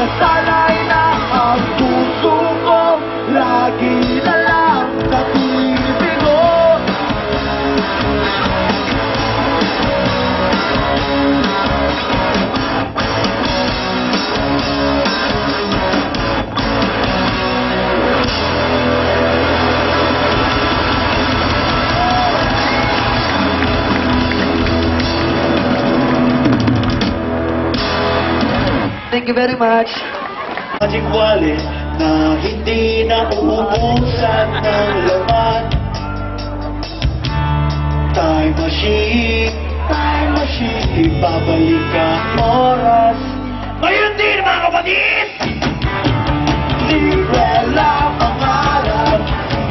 Nasanay na ang puso ko, lagi na lang natibigo. Thank you very much. Magic wallet na hindi na uubusan ng laman. Time machine, ibabalik ang oras. Ngayon din mga kapatid! Libre lang ang alam,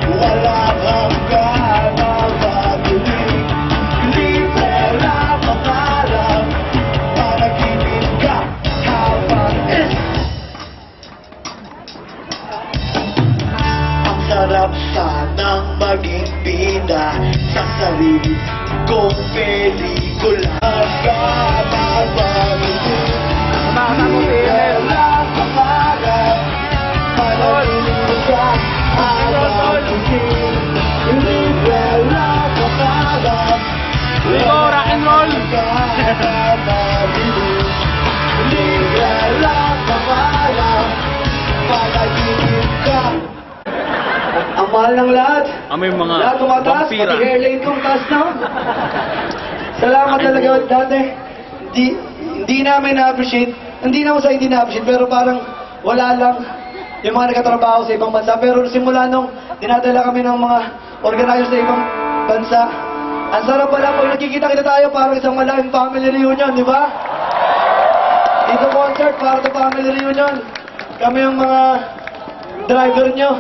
walang hanggan na matuloy. Libre lang ang alam, panaginip ka habang ang sarap sanang maging bida sa sarili kong pelikula. Rock and roll! Ang mahal ng lahat. May mga Lahat tumataas, pati vampira. airline kong taas na. Salamat talaga dati. Hindi namin na-appreciate. Hindi naman sa hindi na-appreciate, pero parang wala lang yung mga nagkatrabaho sa ibang bansa. Pero simula nung dinadala kami ng mga organizer sa ibang bansa, ang sarap pala pag nakikita-kita tayo parang isang malaking family reunion, di ba? Dito concert para sa family reunion. Kami yung mga driver nyo.